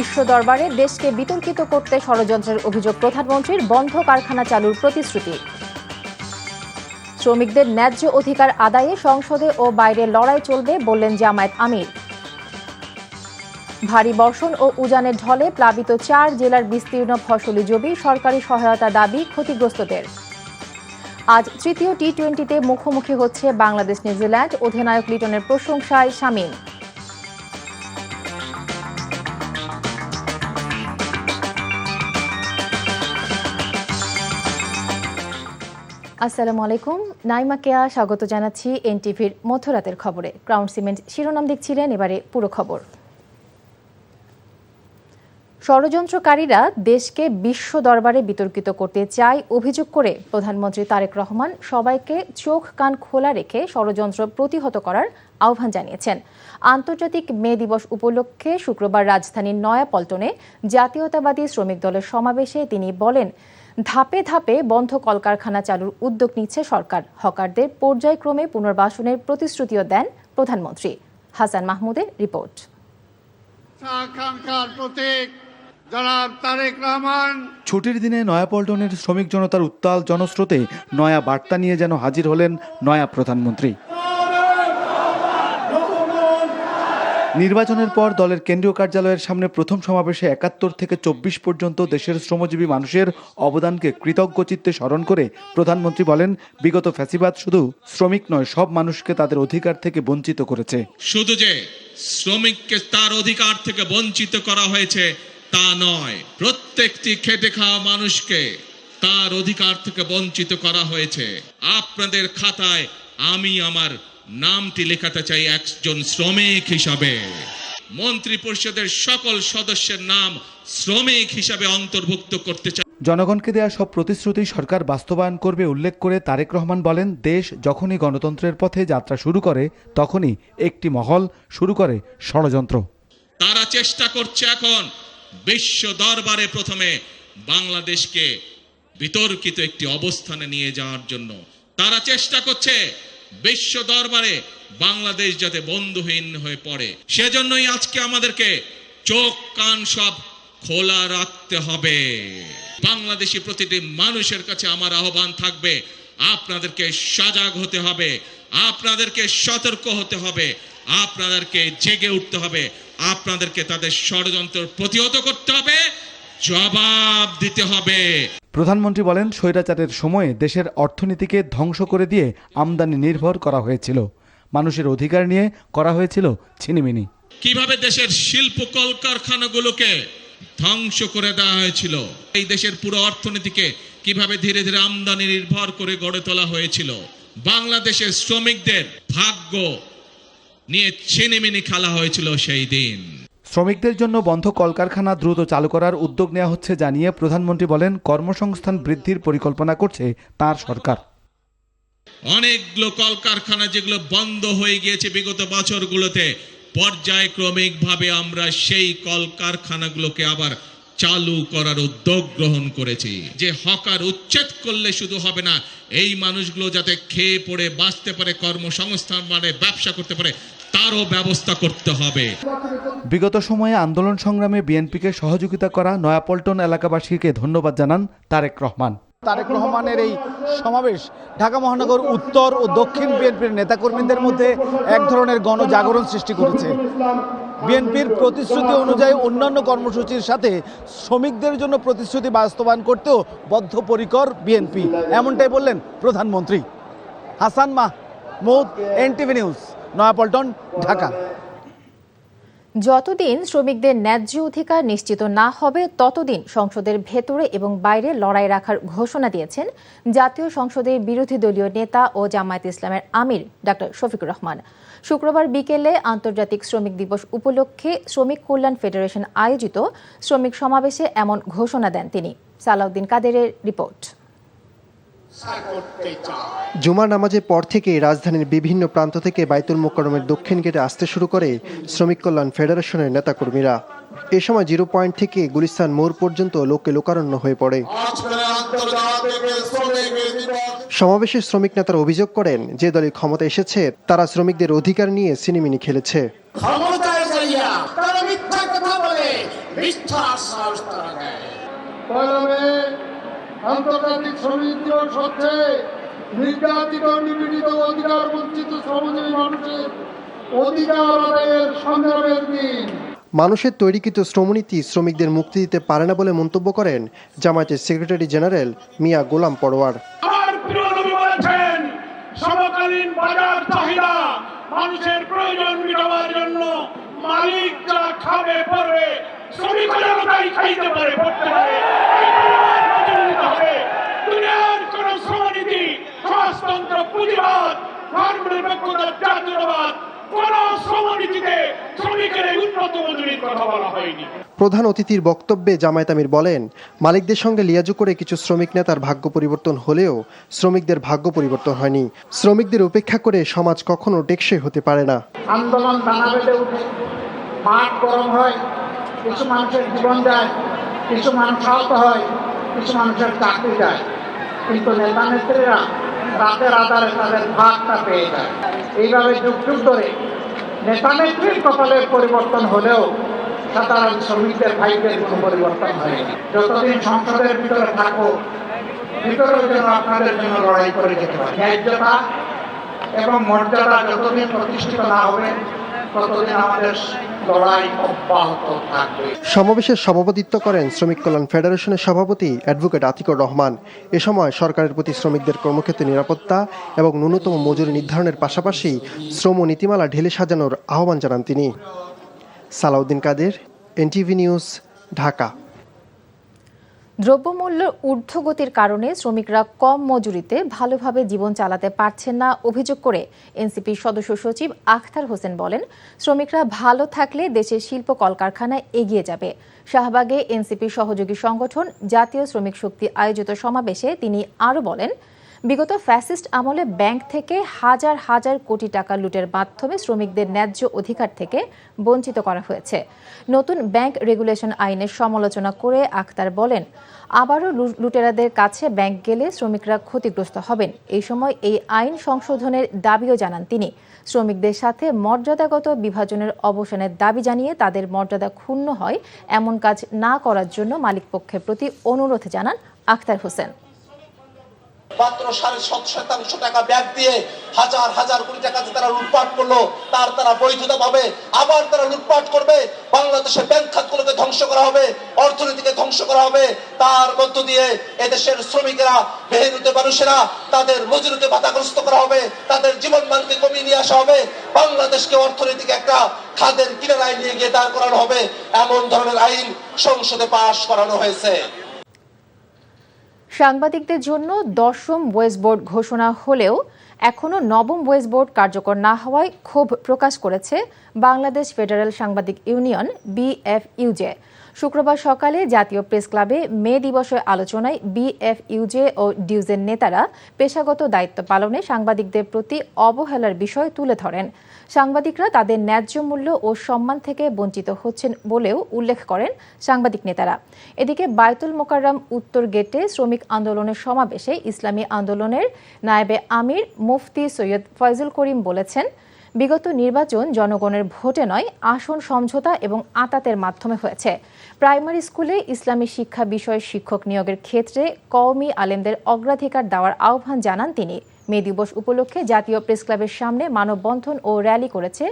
বিশ্ব দরবারে দেশকে বিতর্কিত করতে ষড়যন্ত্রের অভিযোগ প্রধানমন্ত্রীর, বন্ধ কারখানা চালুর প্রতিশ্রুতি। শ্রমিকদের ন্যায্য অধিকার আদায়ে সংসদে ও বাইরে লড়াই চলবে বললেন জামায়াত আমির। ভারী বর্ষণ ও উজানের ঢলে প্লাবিত 4 জেলার বিস্তীর্ণ ফসলি জমি, সরকারি সহায়তা দাবি ক্ষতিগ্রস্তদের। আজ তৃতীয় টি-20তে মুখোমুখি হচ্ছে বাংলাদেশ নিউজিল্যান্ড, অধিনায়ক লিটনের প্রশংসায় শামীম। আসসালামু আলাইকুম, নাইমা কেয়া স্বাগত জানাচ্ছি এনটিভির মধ্যরাতের খবরে। ক্রাউন সিমেন্ট শিরোনাম দেখছিলেন, এবারে পুরো খবর। ষড়যন্ত্রকারীরা দেশকে বিশ্ব দরবারে বিতর্কিত করতে চায় অভিযোগ করে প্রধানমন্ত্রী তারেক রহমান সবাইকে চোখ কান খোলা রেখে ষড়যন্ত্র প্রতিহত করার আহ্বান জানিয়েছেন। আন্তর্জাতিক মে দিবস উপলক্ষে শুক্রবার রাজধানীর নয়াপল্টনে জাতীয়তাবাদী শ্রমিক দলের সমাবেশে তিনি বলেন, ধাপে ধাপে বন্ধ কলকারখানা চালুর উদ্যোগ নিচ্ছে সরকার। হকারদের পর্যায়ক্রমে পুনর্বাসনের প্রতিশ্রুতিও দেন প্রধানমন্ত্রী। হাসান মাহমুদের রিপোর্ট। ছুটির দিনে নয়াপল্টনের শ্রমিক জনতার উত্তাল জনস্রোতে নয়া বার্তা নিয়ে যেন হাজির হলেন নয়া প্রধানমন্ত্রী। নির্বাচনের পর দলের কেন্দ্রীয় কার্যালয়ের সামনে প্রথম সমাবেশে 71 থেকে 24 পর্যন্ত দেশের শ্রমজীবী মানুষের অবদানকে কৃতজ্ঞ চিত্তে স্মরণ করে প্রধানমন্ত্রী বলেন, বিগত ফ্যাসিবাদ শুধু শ্রমিক নয়, সব মানুষকে তাদের অধিকার থেকে বঞ্চিত করেছে। শুধু যে শ্রমিককে তার অধিকার থেকে বঞ্চিত করা হয়েছে তা নয়, প্রত্যেকটি খেটে খাওয়া মানুষকে তার অধিকার থেকে বঞ্চিত করা হয়েছে। আপনাদের খাতায় আমি আমার নামটি লেখাতে চাই একজন শ্রমিক হিসাবে। মন্ত্রী পরিষদের সকল সদস্যের নাম শ্রমিক হিসাবে অন্তর্ভুক্ত করতে চাই। জনগণকে দেয়া সব প্রতিশ্রুতি সরকার বাস্তবায়ন করবে উল্লেখ করে তারেক রহমান বলেন, দেশ যখনই গণতন্ত্রের পথে যাত্রা শুরু করে তখনই একটি মহল শুরু করে ষড়যন্ত্র। তারা চেষ্টা করছে এখন বিশ্ব দরবারে প্রথমে বাংলাদেশকে বিতর্কিত একটি অবস্থানে নিয়ে যাওয়ার জন্য। তারা চেষ্টা করছে বিশ্ব দরবারে বাংলাদেশ যাতে বন্ধুহীন হয়ে পড়ে। সেজন্যই আজকে আমাদেরকে চোখ কান সব খোলা রাখতে হবে। বাংলাদেশি প্রতিটি মানুষের কাছে আমার আহ্বান থাকবে, আপনাদেরকে সজাগ হতে হবে, আপনাদেরকে সতর্ক হতে হবে, আপনাদেরকে জেগে উঠতে হবে, আপনাদেরকে তাদের ষড়যন্ত্র প্রতিহত করতে হবে, জবাব দিতে হবে। প্রধানমন্ত্রী বলেন, স্বৈরাচারের সময়ে দেশের অর্থনীতিকে ধ্বংস করে দিয়ে আমদানি নির্ভর করা হয়েছিল, মানুষের অধিকার নিয়ে করা হয়েছিল ছিনিমিনি। কিভাবে দেশের শিল্প কলকারখানাগুলোকে ধ্বংস করে দেওয়া হয়েছিল, এই দেশের পুরো অর্থনীতিকে কিভাবে ধীরে ধীরে আমদানি নির্ভর করে গড়ে তোলা হয়েছিল। বাংলাদেশের শ্রমিকদের ভাগ্য নিয়ে ছিনিমিনি খেলা হয়েছিল সেই দিন। শ্রমিকদের জন্য বন্ধ কলকারখানা দ্রুত চালু করার উদ্যোগ নেওয়া হচ্ছে জানিয়ে প্রধানমন্ত্রী বলেন, কর্মসংস্থান বৃদ্ধির পরিকল্পনা করছে তার সরকার। অনেকগুলো কলকারখানা যেগুলো বন্ধ হয়ে গিয়েছে বিগত বছরগুলোতে, পর্যায়ক্রমিকভাবে আমরা সেই কলকারখানাগুলোকে আবার চালু করার উদ্যোগ গ্রহণ করেছি। যে হকার উচ্ছেদ করলে শুধু হবে না, এই মানুষগুলো যাতে খেয়ে পড়ে বাঁচতে পারে, কর্মসংস্থান মানে ব্যবসা করতে পারে, তারও ব্যবস্থা করতে হবে। বিগত সময়ে আন্দোলন সংগ্রামে বিএনপিকে সহযোগিতা করা নয়াপল্টন এলাকাবাসীকে ধন্যবাদ জানান তারেক রহমান। তারেক রহমানের এই সমাবেশ ঢাকা মহানগর উত্তর ও দক্ষিণ বিএনপির নেতাকর্মীদের মধ্যে এক ধরনের গণজাগরণ সৃষ্টি করেছে। বিএনপির প্রতিশ্রুতি অনুযায়ী অন্যান্য কর্মসূচির সাথে শ্রমিকদের জন্য প্রতিশ্রুতি বাস্তবায়ন করতেও বদ্ধপরিকর বিএনপি, এমনটাই বললেন প্রধানমন্ত্রী। Hasan Mahmud, NTV news, Naya Paltan, Dhaka. যতদিন শ্রমিকদের ন্যায্য অধিকার নিশ্চিত না হবে ততদিন সংসদের ভেতরে এবং বাইরে লড়াই রাখার ঘোষণা দিয়েছেন জাতীয় সংসদের বিরোধী দলীয় নেতা ও জামায়াতে ইসলামের আমির ডক্টর শফিকুর রহমান। শুক্রবার বিকেলে আন্তর্জাতিক শ্রমিক দিবস উপলক্ষে শ্রমিক কল্যাণ ফেডারেশন আয়োজিত শ্রমিক সমাবেশে এমন ঘোষণা দেন তিনি। সালাউদ্দিন কাদেরের রিপোর্ট। জুমার নামাজের পর থেকেই রাজধানীর বিভিন্ন প্রান্ত থেকে বাইতুল মোকাররমের দক্ষিণ গেটে আসতে শুরু করে শ্রমিক কল্যাণ ফেডারেশনের নেতাকর্মীরা। এ সময় 0 পয়েন্ট থেকে গুলিস্তান মোড় পর্যন্ত লোকে লোকারণ্য হয়ে পড়ে। সমাবেশে শ্রমিক নেতারা অভিযোগ করেন, যে দলে ক্ষমতা এসেছে তারা শ্রমিকদের অধিকার নিয়ে সিনেমিনি খেলেছে। পয়লা মে আন্তর্জাতিক শ্রমিক দিবস হচ্ছে নির্যাতিত নিপীড়িত অধিকার বঞ্চিত শ্রমজীবী মানুষের অধিকার আদায়ের সংগ্রামের দিন। মানুষের তৈরিকৃত শ্রমনীতি শ্রমিকদের মুক্তি দিতে পারে না বলে মন্তব্য করেন জামায়াতের সেক্রেটারি জেনারেল মিয়া গোলাম পরোয়ার। সমকালীন বাজার চাহিদা মানুষের প্রয়োজন মেটাবার জন্য মালিকরা খাবে পড়বে, শ্রমিকরাও তাই খাইতে পারে, পড়তে পারে। দুনিয়ার কোন শ্রমনীতি, সমাজতন্ত্র, পুঁজিবাদ, ধর্মনিরপেক্ষতা, জাতীয়তাবাদ কোন শ্রমনীতিতে শ্রমিকের উন্নত মজুরির কথা বলা হয়নি। প্রধান অতিথির বক্তব্যে জামায়াত আমির বলেন, মালিকদের সঙ্গে লিয়াজু করে কিছু শ্রমিক নেতার ভাগ্য পরিবর্তন হলেও শ্রমিকদের ভাগ্য পরিবর্তন হয়নি। শ্রমিকদের উপেক্ষা করে সমাজ কখনো টেকসই হতে পারে না। আন্দোলন দানা বেঁধে উঠে, মাঠ গরম হয়, কিছু মানুষের জীবন যায়, কিছু মানুষ আহত হয়, কিছু মানুষের চাকরি যায়, কিন্তু নেতা নেত্রীরা রাতের আধারে তাদের ভাগটা পেয়ে যায়। এইভাবে যুগ যুগ ধরে নেতা নেত্রীর কপালের পরিবর্তন হলেও সাধারণ শ্রমিকদের ভাইদের কোনো পরিবর্তন হয়নি। যতদিন সংসদের ভিতরে থাকো, ভিতরের জন্য আপনাদের জন্য লড়াই করে যেতে পারে। ন্যায্যতা এবং মর্যাদা যতদিন প্রতিষ্ঠিত না হবে, ততদিন আমাদের লড়াই অব্যাহত থাকবে। সমাবেশের সভাপতিত্ব করেন শ্রমিক কল্যাণ ফেডারেশনের সভাপতি অ্যাডভোকেট আতিকুর রহমান। এ সময় সরকারের প্রতি শ্রমিকদের কর্মক্ষেত্রে নিরাপত্তা এবং ন্যূনতম মজুরি নির্ধারণের পাশাপাশি শ্রম নীতিমালা ঢেলে সাজানোর আহ্বান জানান তিনি। সালাউদ্দিন কাদের, এনটিভি নিউজ, ঢাকা। দ্রব্যমূল্যের ঊর্ধ্বগতির কারণে শ্রমিকরা কম মজুরিতে ভালোভাবে জীবন চালাতে পারছেন না অভিযোগ করে এনসিপির সদস্য সচিব আখতার হোসেন বলেন, শ্রমিকরা ভালো থাকলে দেশের শিল্প কলকারখানা এগিয়ে যাবে। শাহবাগে এনসিপির সহযোগী সংগঠন জাতীয় শ্রমিক শক্তি আয়োজিত সমাবেশে তিনি আরও বলেন, বিগত ফ্যাসিস্ট আমলে ব্যাংক থেকে হাজার হাজার কোটি টাকা লুটের মাধ্যমে শ্রমিকদের ন্যায্য অধিকার থেকে বঞ্চিত করা হয়েছে। নতুন ব্যাংক রেগুলেশন আইনের সমালোচনা করে আখতার বলেন, আবারও লুটেরাদের কাছে ব্যাংক গেলে শ্রমিকরা ক্ষতিগ্রস্ত হবেন। এই সময় এই আইন সংশোধনের দাবিও জানান তিনি। শ্রমিকদের সাথে মর্যাদাগত বিভাজনের অবসানের দাবি জানিয়ে তাদের মর্যাদা ক্ষুণ্ণ হয় এমন কাজ না করার জন্য মালিকপক্ষের প্রতি অনুরোধ জানান আখতার হোসেন। মাত্র 7.5% টাকা ব্যাগ দিয়ে হাজার হাজার কোটি টাকা তারা লুটপাট করলো, তারা বৈধতা পাবে, আবার তারা লুটপাট করবে। বাংলাদেশের ব্যাংক খাতগুলোকে ধ্বংস করা হবে, অর্থনীতিকে ধ্বংস করা হবে। তার মধ্য দিয়ে এদেশের শ্রমিকেরা, মেহনতি মানুষেরা, তাদের মজুরিতে বাধাগ্রস্ত করা হবে, তাদের জীবনমানকে কমিয়ে নিয়ে আসা হবে। বাংলাদেশকে অর্থনৈতিক একটা খাদের কিনারায় নিয়ে গিয়ে দাঁড় করানো হবে। এমন ধরনের আইন সংসদে পাশ করানো হয়েছে। সাংবাদিকদের জন্য 10ম ওয়েজ বোর্ড ঘোষণা হলেও এখনও 9ম ওয়েজ বোর্ড কার্যকর না হওয়ায় ক্ষোভ প্রকাশ করেছে বাংলাদেশ ফেডারেল সাংবাদিক ইউনিয়ন বিএফইউজে। শুক্রবার সকালে জাতীয় প্রেস ক্লাবে মে দিবসের আলোচনায় বিএফইউজে ও ডিউজের নেতারা পেশাগত দায়িত্ব পালনে সাংবাদিকদের প্রতি অবহেলার বিষয় তুলে ধরেন। সাংবাদিকরা তাদের ন্যায্য মূল্য ও সম্মান থেকে বঞ্চিত হচ্ছেন বলেও উল্লেখ করেন সাংবাদিক নেতারা। এদিকে বায়তুল মোকাররম উত্তর গেটে শ্রমিক আন্দোলনের সমাবেশে ইসলামী আন্দোলনের নায়েবে আমির মুফতি সৈয়দ ফয়জুল করিম বলেছেন, বিগত নির্বাচন জনগণের ভোটে নয়, আসন সমঝোতা এবং আঁতাতের মাধ্যমে হয়েছে। প্রাইমারি স্কুলে ইসলামী শিক্ষা বিষয়ে শিক্ষক নিয়োগের ক্ষেত্রে কওমি আলেমদের অগ্রাধিকার দেওয়ার আহ্বান জানান তিনি। মে দিবস উপলক্ষে জাতীয় প্রেস ক্লাবের সামনে মানববন্ধন ও র্যালি করেছে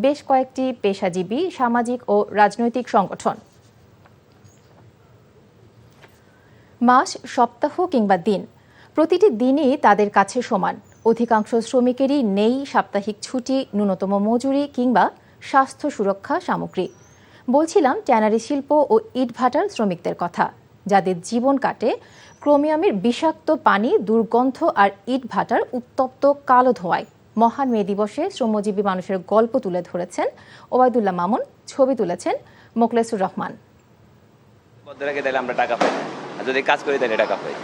বেশ কয়েকটি পেশাজীবী, সামাজিক ও রাজনৈতিক সংগঠন। মাস, সপ্তাহ কিংবা দিন, প্রতিটি দিনই তাদের কাছে সমান। অধিকাংশ শ্রমিকেরই নেই সাপ্তাহিক ছুটি, ন্যূনতম মজুরি কিংবা স্বাস্থ্য সুরক্ষা সামগ্রী। বলছিলাম ট্যানারি শিল্প ও ইটভাটার শ্রমিকদের কথা, যাদের জীবন কাটে ক্রোমিয়ামের বিষাক্ত পানি, দুর্গন্ধ আর ইটভাটার উত্তপ্ত কালো ধোঁয়ায়। মহান মে দিবসে শ্রমজীবী মানুষের গল্প তুলে ধরেছেন ওবায়দুল্লাহ মামুন, ছবি তুলেছেন মোখলেসুর রহমান। আমরা টাকা পাই, যদি কাজ করি তাহলে টাকা পাই।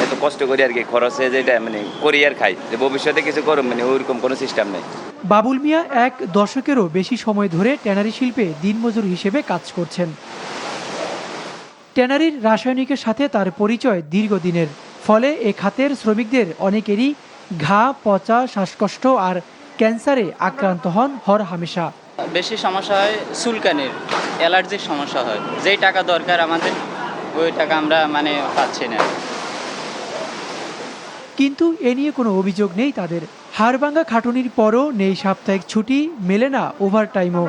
এত কষ্ট করি আর কি, খরচে যেটা করি আর খাই, যে ভবিষ্যতে কিছু করুন ওইরকম কোনো সিস্টেম নেই। বাবুল মিয়া 1 দশকেরও বেশি সময় ধরে ট্যানারি শিল্পে দিনমজুর হিসেবে কাজ করছেন। ট্যানারির রাসায়নিকের সাথে তার পরিচয় দীর্ঘদিনের, ফলে এ খাতের শ্রমিকদের অনেকেরই ঘা, পচা, শ্বাসকষ্ট আর ক্যান্সারে আক্রান্ত হন হর হামেশা। বেশি সমস্যা হয় চুলকানির, অ্যালার্জির সমস্যা হয়। যেই টাকা দরকার আমাদের ওই টাকা আমরা মানে পাচ্ছি না। কিন্তু এ নিয়ে কোনো অভিযোগ নেই তাদের। হাড়ভাঙ্গা খাটুনির পরও নেই সাপ্তাহিক ছুটি, মেলে না ওভারটাইমও।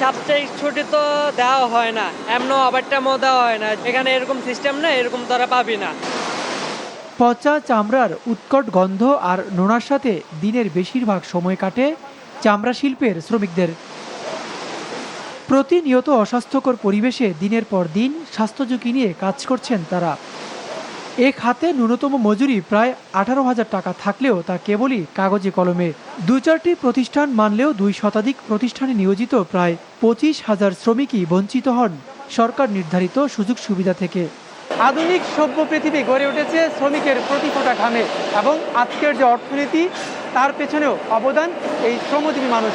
সাপ্তাহিক ছুটি তো দেওয়া হয় না, এমন ওভারটাইমও দেওয়া হয় না। এখানে এরকম সিস্টেম না, এরকম তারা পাবি না। পচা চামড়ার উৎকট গন্ধ আর নোনার সাথে দিনের বেশিরভাগ সময় কাটে চামড়া শিল্পের শ্রমিকদের। প্রতিনিয়ত অস্বাস্থ্যকর পরিবেশে দিনের পর দিন স্বাস্থ্য ঝুঁকি নিয়ে কাজ করছেন তারা। এ খাতে ন্যূনতম মজুরি প্রায় 18,000 টাকা থাকলেও তা কেবলই কাগজে কলমে। 2-4টি প্রতিষ্ঠান মানলেও 2 শতাধিক প্রতিষ্ঠানে নিয়োজিত প্রায় 25,000 শ্রমিকই বঞ্চিত হন সরকার নির্ধারিত সুযোগ সুবিধা থেকে। আধুনিক সভ্য পৃথিবী গড়ে উঠেছে শ্রমিকের প্রতি ফোটা ঘামে, এবং আজকের যে অর্থনীতি তার পেছনেও অবদান এই শ্রমজীবী মানুষ।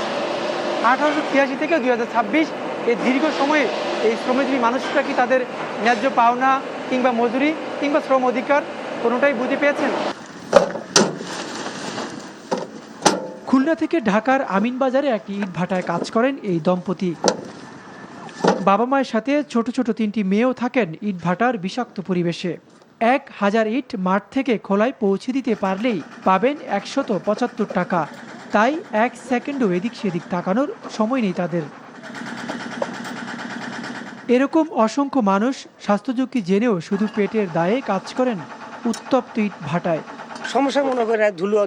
1883 থেকে 2026 এই দীর্ঘ সময়ে এই শ্রমজীবী মানুষরা কি তাদের ন্যায্য পাওনা কিংবা মজুরি কিংবা শ্রম অধিকার কোনোটাই বুঝে পেয়েছেন? খুলনা থেকে ঢাকার আমিনবাজারে একটি ইটভাটায় কাজ করেন এই দম্পতি। বাবা মায়ের সাথে ছোট ছোট 3টি মেয়েও থাকেন ইটভাটার বিষাক্ত পরিবেশে। 1000 ইট মাঠ থেকে খোলায় পৌঁছে দিতে পারলেই পাবেন 175 টাকা। তাই 1 সেকেন্ডও এদিক সেদিক তাকানোর সময় নেই তাদের। এরকম অসংখ্য মানুষ স্বাস্থ্য ঝুঁকি জেনেও শুধু পেটের দায়ে কাজ করেন উত্তপ্ত ইট ভাটায়। সমস্যা মনে করে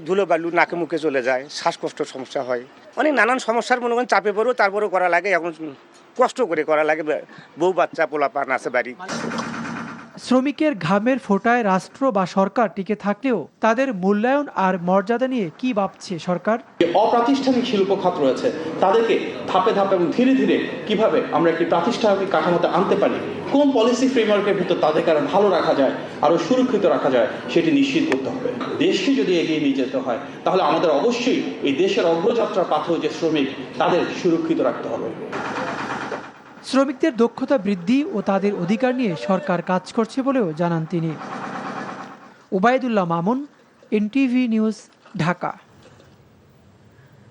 ধুলো বালু নাকে মুখে চলে যায়, শ্বাসকষ্টের সমস্যা হয়, অনেক নানান সমস্যার মনে করেন চাপে পড়েও তারপরেও করা লাগে। এখন কষ্ট করে করা লাগে, বউ বাচ্চা পোলাপান আছে বাড়ি। শ্রমিকের ঘামের ফোঁটায় রাষ্ট্র বা সরকার টিকে থাকলেও তাদের মূল্যায়ন আর মর্যাদা নিয়ে কি ভাবছে সরকার? অপ্রাতিষ্ঠানিক শিল্প খাত রয়েছে, তাদেরকে ধাপে ধাপে এবং ধীরে ধীরে কিভাবে আমরা একটি প্রাতিষ্ঠানিক কাঠামোতে আনতে পারি, কোন পলিসি ফ্রেমওয়ার্কের ভিতর তাদেরকে আরো ভালো রাখা যায়, আরো সুরক্ষিত রাখা যায়, সেটি নিশ্চিত করতে হবে। দেশকে যদি এগিয়ে নিয়ে যেতে হয় তাহলে আমাদের অবশ্যই এই দেশের অগ্রযাত্রার পাথেও যে শ্রমিক তাদের সুরক্ষিত রাখতে হবে। শ্রমিকদের দক্ষতা বৃদ্ধি ও তাদের অধিকার নিয়ে সরকার কাজ করছে বলেও জানান তিনি। Obaidullah Mamun, NTV news, Dhaka.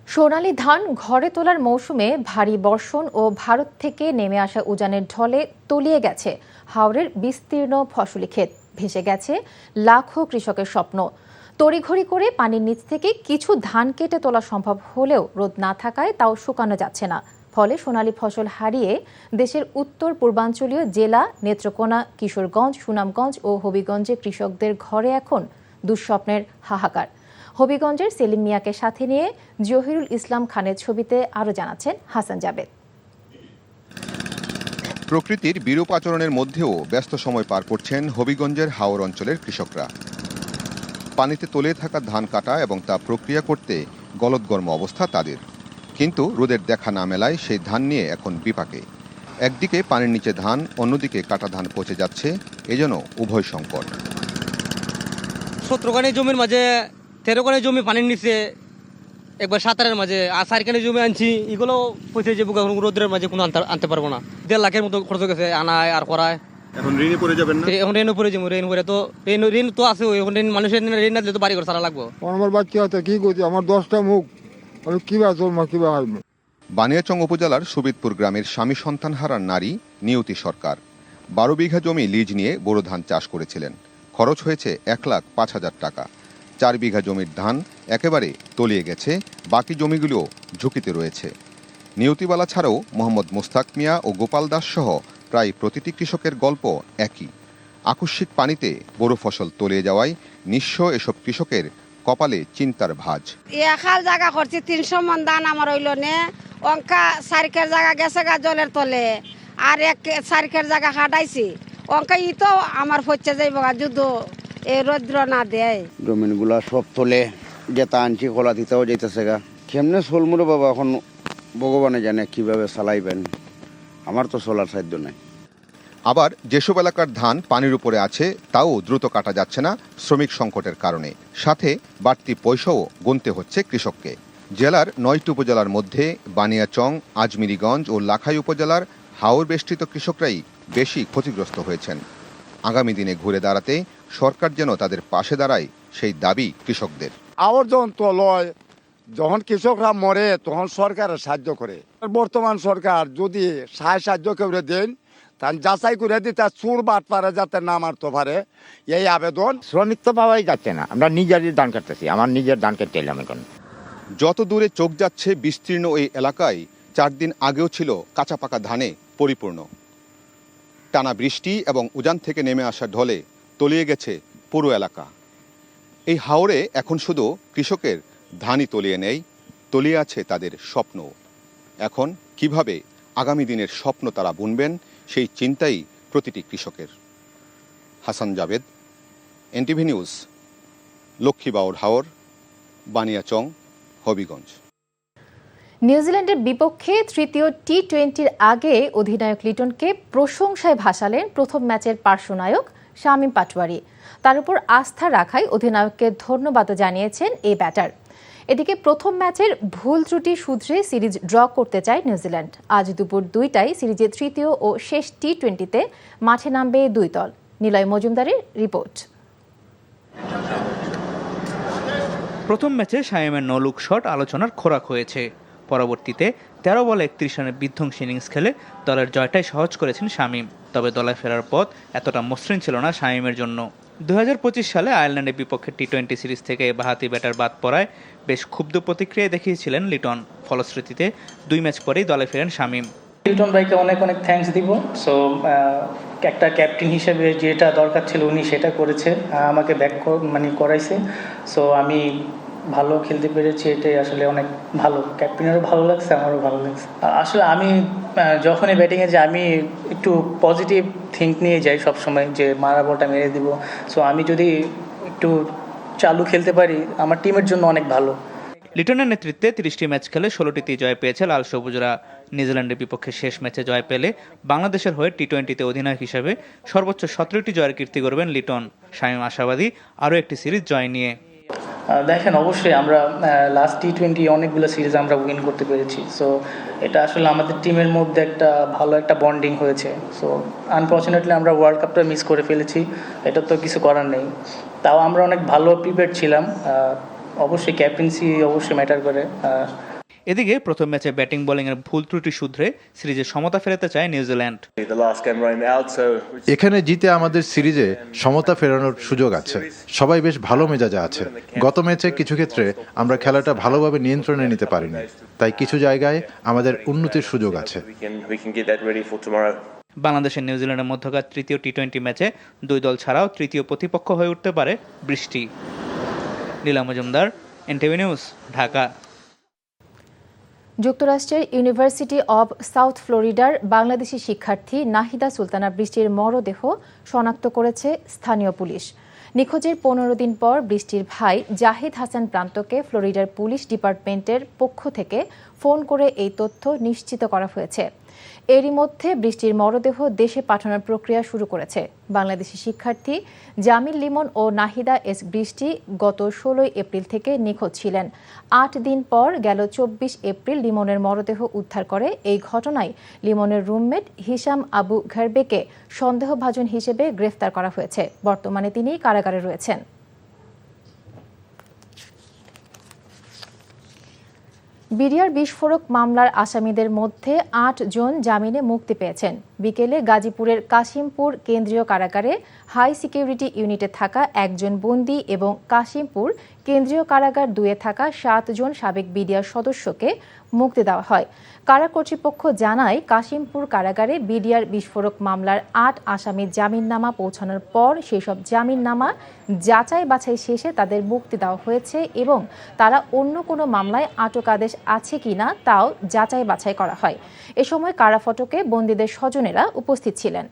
সোনালী ধান ঘরে তোলার মৌসুমে ভারী বর্ষণ ও ভারত থেকে নেমে আসা উজানের ঢলে তলিয়ে গেছে হাওরের বিস্তীর্ণ ফসলি ক্ষেত, ভেসে গেছে লাখো কৃষকের স্বপ্ন। তড়িঘড়ি করে পানির নিচ থেকে কিছু ধান কেটে তোলা সম্ভব হলেও রোদ না থাকায় তাও শুকানো যাচ্ছে না। ফলে সোনালী ফসল হারিয়ে দেশের উত্তর পূর্বাঞ্চলীয় জেলা নেত্রকোনা, কিশোরগঞ্জ, সুনামগঞ্জ ও হবিগঞ্জে কৃষকদের ঘরে এখন দুঃস্বপ্নের হাহাকার। হবিগঞ্জের সেলিম মিয়াকে সাথে নিয়ে জহিরুল ইসলাম খানের ছবিতে আরও জানাচ্ছেন হাসান জাবেদ। প্রকৃতির বিরূপ আচরণের মধ্যেও ব্যস্ত সময় পার করছেন হবিগঞ্জের হাওর অঞ্চলের কৃষকরা। পানিতে তলিয়ে থাকা ধান কাটা এবং তা প্রক্রিয়া করতে গলদগর্ম অবস্থা তাদের। কিন্তু রোদের দেখা না মেলায় সেই ধান নিয়ে এখন বিপাকে। একদিকে পানির নিচে ধান, অন্যদিকে কাটা ধান পচে যাচ্ছে, এজন্য উভয় সংকট। 17 কানি জমির মাঝে 13 কানি জমি পানির নিচে, একবার 17 মাঝে আর 4 কানি জমি আনছি, এগুলো পচে যাবো। রোদের মাঝে কোনো আনতে পারবো না। 1.5 লাখের মতো খরচ গেছে আনায় আর করায়। এখন ঋণে পড়ে যাবেন না? এখন ঋণে পড়ে যাবো। ঋণ করে তো ঋণ তো আছে, এখন মানুষের ঋণ না দিলে তো বাড়ি ঘর সারা লাগবো। আমার বাচ্চা আছে, কি করছি, আমার 10টা মুখ, আমি কিভাবে চলবো, কিভাবে আসবো? বানিয়াচং উপজেলার সুবিদপুর গ্রামের স্বামী সন্তান হারার নারী নিয়তি সরকার 12 বিঘা জমি লিজ নিয়ে বোরো ধান চাষ করেছিলেন। খরচ হয়েছে 1,05,000 টাকা। 4 বিঘা জমির ধান একেবারে তলিয়ে গেছে, বাকি জমিগুলো ঝুঁকিতে রয়েছে। নিয়তিবালা ছাড়াও মোহাম্মদ মুস্তাক মিয়া ও গোপাল দাস সহ প্রায় প্রতিটি কৃষকের গল্প একই। আকস্মিক পানিতে বোরো ফসল তলিয়ে যাওয়ায় নিঃস্ব এসব কৃষকের কপালে চিন্তার ভাঁজ। একাল জায়গা করছি 300 মন ধান আমার হইল নে, অঙ্কা 4 জায়গা গেছে গা জলের তলে, আর 4 জায়গা কাটাইছি, অঙ্কা ই তো আমার হচ্ছে যাইব যুদ্ধ এই রৌদ্র না দেয়। জমিনগুলা সব তলে যেটা আনছি খোলা দিতেও যাইতেছে গা, কেমনে চলমুড়ো বাবা, এখন ভগবানে জানে কিভাবে চালাইবেন, আমার তো চলার সাধ্য নাই। আবার যেসব এলাকার ধান পানির উপরে আছে তাও দ্রুত কাটা যাচ্ছে না শ্রমিক সংকটের কারণে, সাথে বাড়তি পয়সাও গুনতে হচ্ছে কৃষককে। জেলার 9টি উপজেলার মধ্যে বানিয়াচং, আজমিরিগঞ্জ ও লাখাই উপজেলার হাওর বেষ্টিত কৃষকরাই বেশি ক্ষতিগ্রস্ত হয়েছেন। আগামী দিনে ঘুরে দাঁড়াতে সরকার যেন তাদের পাশে দাঁড়ায়, সেই দাবি কৃষকদের। আবার যখন তলয়, যখন কৃষকরা মরে তখন সরকার সাহায্য করে। বর্তমান সরকার যদি সাহায্য করে দেন তার যাচাই করে দিতে চোর বাট পারে যাতে না মারতে পারে এই আবেদন। শ্রমিক তো পাওয়াই যাচ্ছে না, আমরা নিজেরই ধান কাটতেছি, আমার নিজের ধান কাটতে এলাম এখন। যত দূরে চোখ যাচ্ছে বিস্তীর্ণ এই এলাকায় 4 দিন আগেও ছিল কাঁচা পাকা ধানে পরিপূর্ণ। টানা বৃষ্টি এবং উজান থেকে নেমে আসা ঢলে তলিয়ে গেছে পুরো এলাকা। এই হাওরে এখন শুধু কৃষকের ধানই তলিয়ে নেই, তলিয়ে আছে তাদের স্বপ্ন। এখন কিভাবে আগামী দিনের স্বপ্ন তারা বুনবেন সেই চিন্তাই প্রতিটি কৃষকের। হাসান জাভেদ, এনটিভি নিউজ, লক্ষ্মীবাউর হাওর, বানিয়াচং, হবিগঞ্জ। নিউজিল্যান্ডের বিপক্ষে তৃতীয় টি-20-র আগে অধিনায়ক লিটনকে প্রশংসায় ভাসালেন প্রথম ম্যাচের পার্শ্বনায়ক শামীম পাটোয়ারি। তার উপর আস্থা রাখায় অধিনায়ককে ধন্যবাদও জানিয়েছেন এই ব্যাটার। এদিকে প্রথম ম্যাচের ভুল ত্রুটি শুধরে সিরিজ ড্র করতে চায় নিউজিল্যান্ড। আজ দুপুর 2টায় সিরিজের তৃতীয় ও শেষ টি-20-তে মাঠে নামবে দুই দল। নিলয় মজুমদারের রিপোর্ট। প্রথম ম্যাচে শামীমের নো-লুক শট আলোচনার খোরাক হয়েছে। পরবর্তীতে 13 বলে 31 রানের বিধ্বংসী ইনিংস খেলে দলের জয়টাই সহজ করেছেন শামীম। তবে দলে ফেরার পথ এতটা মসৃণ ছিল না শামীমের জন্য। 2025 সালে আয়ারল্যান্ডের বিপক্ষে টি-20 সিরিজ থেকে বাঁহাতি ব্যাটার বাদ পড়ায় বেশ ক্ষুব্ধ প্রতিক্রিয়া দেখিয়েছিলেন লিটন। ফলশ্রুতিতে 2 ম্যাচ পরেই দলে ফেরেন শামীম। লিটন ভাইকে অনেক অনেক থ্যাঙ্কস দিব। সো একটা ক্যাপ্টেন হিসেবে যেটা দরকার ছিল উনি সেটা করেছে, আমাকে ব্যাক করাইছে। সো আমি ভালো খেলতে পেরেছি, এটাই আসলে অনেক ভালো। ক্যাপ্টেনেরও ভালো লাগছে, আমারও ভালো লাগছে। আসলে আমি যখনই ব্যাটিংয়ে যাই আমি একটু পজিটিভ থিঙ্ক নিয়ে যাই সবসময়, যে মারা বলটা মেরে দিব। সো আমি যদি একটু চালু খেলতে পারি আমার টিমের জন্য অনেক ভালো। লিটনের নেতৃত্বে 30টি ম্যাচ খেলে 16টিতে জয় পেয়েছে লাল সবুজরা। নিউজিল্যান্ডের বিপক্ষে শেষ ম্যাচে জয় পেলে বাংলাদেশের হয়ে টি-20-তে অধিনায়ক হিসেবে সর্বোচ্চ 17টি জয়ের কীর্তি করবেন লিটন। শামীম আশাবাদী আরও একটি সিরিজ জয় নিয়ে। দেখেন, অবশ্যই আমরা লাস্ট টি-20 অনেকগুলো সিরিজ আমরা উইন করতে পেরেছি। সো এটা আসলে আমাদের টিমের মধ্যে একটা ভালো একটা বন্ডিং হয়েছে। সো আনফর্চুনেটলি আমরা ওয়ার্ল্ড কাপটা মিস করে ফেলেছি, এটা তো কিছু করার নেই। তাও আমরা অনেক ভালো প্রিপেয়ার ছিলাম। অবশ্যই ক্যাপ্টেন্সি অবশ্যই ম্যাটার করে। এদিকে প্রথম ম্যাচে ব্যাটিং বোলিংয়ের ভুল ত্রুটি শুধরে সিরিজে সমতা ফেরাতে চায় নিউজিল্যান্ড। এখানে জিতে আমাদের সিরিজে সমতা ফেরানোর সুযোগ আছে। সবাই বেশ ভালো মেজাজে আছে। গত ম্যাচে কিছু ক্ষেত্রে আমরা খেলাটা ভালোভাবে নিয়ন্ত্রণে নিতে পারিনি, তাই কিছু জায়গায় আমাদের উন্নতির সুযোগ আছে। বাংলাদেশের নিউজিল্যান্ডের মধ্যকার তৃতীয় টি-20 ম্যাচে 2 দল ছাড়াও তৃতীয় প্রতিপক্ষ হয়ে উঠতে পারে বৃষ্টি। নীলা মজুমদার, এনটিভি নিউজ, ঢাকা। যুক্তরাষ্ট্রের ইউনিভার্সিটি অব সাউথ ফ্লোরিডার বাংলাদেশি শিক্ষার্থী নাহিদা সুলতানা বৃষ্টির মরদেহ শনাক্ত করেছে স্থানীয় পুলিশ। নিখোঁজের 15 দিন পর বৃষ্টির ভাই জাহিদ হাসান প্রান্তকে ফ্লোরিডার পুলিশ ডিপার্টমেন্টের পক্ষ থেকে ফোন করে এই তথ্য নিশ্চিত করা হয়েছে। এরই মধ্যে বৃষ্টির মরদেহ দেশে পাঠানোর প্রক্রিয়া শুরু করেছে। বাংলাদেশি শিক্ষার্থী জামিল লিমন ও নাহিদা এস বৃষ্টি গত 16 এপ্রিল থেকে নিখোঁজ ছিলেন। 8 দিন পর গেল 24 এপ্রিল লিমনের মরদেহ উদ্ধার করে। এই ঘটনায় লিমনের রুমমেট হিশাম আবু ঘেরবেকে সন্দেহভাজন হিসেবে গ্রেফতার করা হয়েছে। বর্তমানে তিনি কারাগারে রয়েছেন। বিডিআর বিস্ফোরক মামলার আসামিদের মধ্যে 8 জন জামিনে মুক্তি পেয়েছেন। বিকেলে গাজীপুরের কাশিমপুর কেন্দ্রীয় কারাগারে হাই সিকিউরিটি ইউনিটে থাকা 1 জন বন্দী এবং কাশিমপুর কেন্দ্রীয় কারাগার 2-এ থাকা 7 জন সাবেক বিডিআর সদস্যকে মুক্তি দেওয়া হয়। কারা কর্তৃপক্ষ জানায়, কাশিমপুর কারাগারে বিডিআর বিস্ফোরক মামলার 8 আসামির জামিননামা পৌঁছানোর পর সেসব জামিননামা যাচাই বাছাই শেষে তাদের মুক্তি দেওয়া হয়েছে এবং তারা অন্য কোনো মামলায় আটক আদেশ আছে কিনা তাও যাচাই বাছাই করা হয়। এ সময় কারা ফটকে বন্দীদের স্বজনেরা উপস্থিত ছিলেন।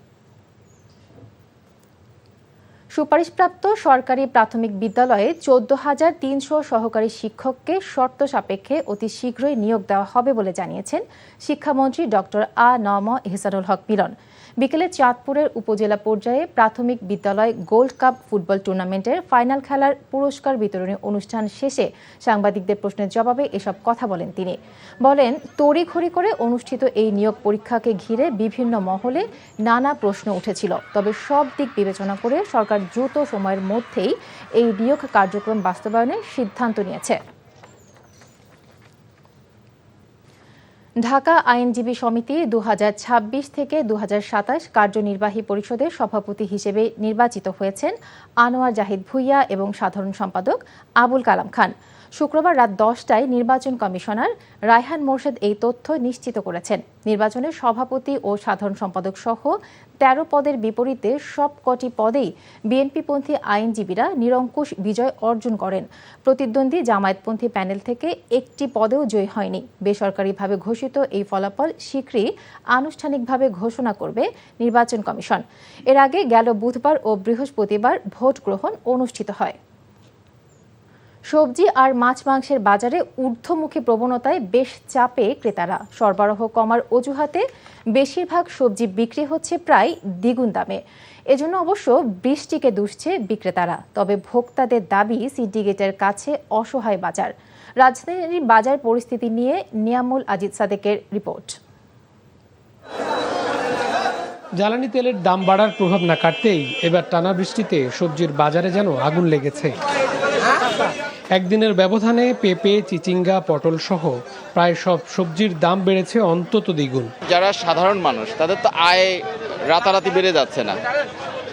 সুপারিশপ্রাপ্ত সরকারি প্রাথমিক বিদ্যালয়ে 14,300 সহকারী শিক্ষককে শর্ত সাপেক্ষে অতি শীঘ্রই নিয়োগ দেওয়া হবে বলে জানিয়েছেন শিক্ষামন্ত্রী ডক্টর আ.ন.ম ইহসানুল হক মিলন। বিকেলে চাঁদপুরের উপজেলা পর্যায়ে প্রাথমিক বিদ্যালয় গোল্ড কাপ ফুটবল টুর্নামেন্টের ফাইনাল খেলার পুরস্কার বিতরণী অনুষ্ঠান শেষে সাংবাদিকদের প্রশ্নের জবাবে এসব কথা বলেন তিনি। বলেন, তড়িঘড়ি করে অনুষ্ঠিত এই নিয়োগ পরীক্ষাকে ঘিরে বিভিন্ন মহলে নানা প্রশ্ন উঠেছিল। তবে সব দিক বিবেচনা করে সরকার দ্রুত সময়ের মধ্যেই এই নিয়োগ কার্যক্রম বাস্তবায়নের সিদ্ধান্ত নিয়েছে। ঢাকা আইনজীবী সমিতি 2026 থেকে 2027 কার্যনির্বাহী পরিষদের সভাপতি হিসেবে নির্বাচিত হয়েছেন আনোয়ার জাহিদ ভুঁইয়া এবং সাধারণ সম্পাদক আবুল কালাম খান। শুক্রবার রাত 10টায় নির্বাচন কমিশনার রায়হান মোর্শেদ এই তথ্য নিশ্চিত করেছেন। নির্বাচনের সভাপতি ও সাধারণ সম্পাদক সহ 13 পদের বিপরীতে সবকটি পদেই বিএনপিপন্থী আইনজীবীরা নিরঙ্কুশ বিজয় অর্জন করেন। প্রতিদ্বন্দ্বী জামায়াতপন্থী প্যানেল থেকে একটি পদেও জয়ী হয়নি। বেসরকারিভাবে ঘোষিত এই ফলাফল শীঘ্রই আনুষ্ঠানিকভাবে ঘোষণা করবে নির্বাচন কমিশন। এর আগে গেল বুধবার ও বৃহস্পতিবার ভোট গ্রহণ অনুষ্ঠিত হয়। সবজি আর মাছ মাংসের বাজারে ঊর্ধ্বমুখী প্রবণতায় বেশ চাপে ক্রেতারা। সরবরাহ কমার অজুহাতে বেশিরভাগ সবজি বিক্রি হচ্ছে প্রায় দ্বিগুণ দামে। এজন্য অবশ্য বৃষ্টিকে দুষছে বিক্রেতারা। তবে ভোক্তাদের দাবি সিন্ডিকেটের কাছে অসহায় বাজার। রাজধানীর বাজার পরিস্থিতি নিয়ে নিয়ামুল আজিজ সাদেকের রিপোর্ট। জ্বালানি তেলের দাম বাড়ার প্রভাব না কাটতেই এবার টানা বৃষ্টিতে সবজির বাজারে যেন আগুন লেগেছে। একদিনের ব্যবধানে পেঁপে, চিচিঙ্গা, পটল সহ প্রায় সব সবজির দাম বেড়েছে অন্তত দ্বিগুণ। যারা সাধারণ মানুষ তাদের তো আয় রাতারাতি বেড়ে যাচ্ছে না,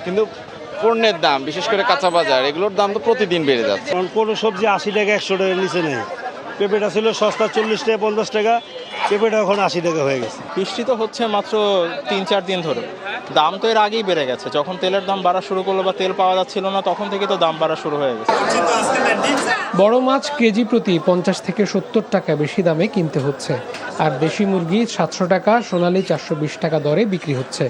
কিন্তু পণ্যের দাম, বিশেষ করে কাঁচা বাজার, এগুলোর দাম তো প্রতিদিন বেড়ে যাচ্ছে। কোনো সবজি 80 টাকা 100 টাকার নিচে নেই। পেঁপেটা ছিল সস্তা 40 টাকা 50 টাকা, পেঁপেটা এখন 80 টাকা হয়ে গেছে। বৃষ্টি তো হচ্ছে মাত্র 3-4 দিন ধরে, দাম তো এর আগেই বেড়ে গেছে। যখন তেলের দাম বাড়া শুরু করলো বা তেল পাওয়া যাচ্ছিল না, তখন থেকে তো দাম বাড়া শুরু হয়ে গেছে। বড় মাছ কেজি প্রতি 50 থেকে 70 টাকা বেশি দামে কিনতে হচ্ছে, আর দেশি মুরগি 700 টাকা, সোনালী 420 টাকা দরে বিক্রি হচ্ছে।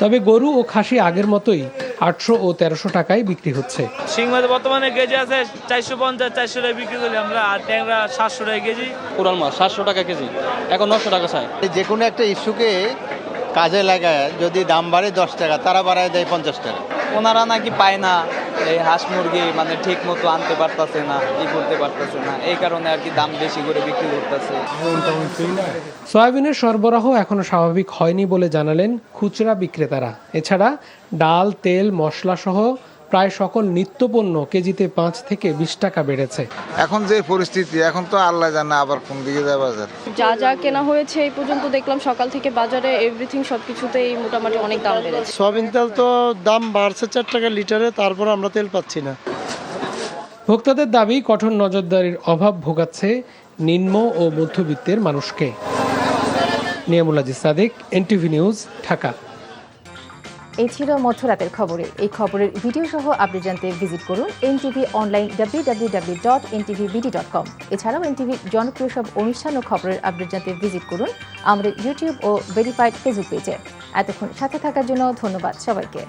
তবে গরু ও খাসি আগের মতোই 800 ও 1300 টাকায় বিক্রি হচ্ছে। শিং মাছ বর্তমানে কেজি আছে 450-400 টাকা বিক্রি করি আমরা, আর ট্যাংরা 700 টাকা কেজি। কোরাল মাছ 700 টাকা কেজি, এখন 900 টাকা চাই। যে কোনো একটা ইস্যুকে কাজে লাগায় যদি দাম বাড়ে 10 টাকা, তারা বাড়ায় দেয় 50 টাকা। ওনারা নাকি পায় না, এই হাঁস মুরগি মানে ঠিক মতো আনতে পারতেছে না, করতে পারতেছে না, এই কারণে আর কি দাম বেশি করে বিক্রি করতেছে। সয়াবিনের সরবরাহ এখনো স্বাভাবিক হয়নি বলে জানালেন খুচরা বিক্রেতারা। এছাড়া ডাল, তেল, মশলা সহ প্রায় সকল নিত্যপণ্য কেজিতে 5 থেকে 20 টাকা বেড়েছে। এখন যে পরিস্থিতি, এখন তো আল্লাহ জানে আবার কোন দিকে যায় বাজার। যা যা কেনা হয়েছে এই পর্যন্ত দেখলাম সকাল থেকে বাজারে এভরিথিং সবকিছুতেই মোটামুটি অনেক দাম বেড়েছে। সয়াবিন তেল তো দাম বাড়ছে 4 টাকা লিটারে, তারপর আমরা তেল পাচ্ছি না। ভোক্তাদের দাবি কঠোর নজরদারির অভাব ভোগাচ্ছে নিম্ন ও মধ্যবিত্তের মানুষকে। Niamul Aziz Sadek, NTV news, Dhaka. এই ছিল মধ্যরাতের খবরে। এই খবরের ভিডিও সহ আপডেট জানতে ভিজিট করুন এনটিভি অনলাইন www.ntvbd.com। এছাড়াও এনটিভির জনপ্রিয় সব অনুষ্ঠান ও খবরের আপডেট জানতে ভিজিট করুন আমাদের ইউটিউব ও ভেরিফাইড ফেসবুক পেজে। এতক্ষণ সাথে থাকার জন্য ধন্যবাদ সবাইকে।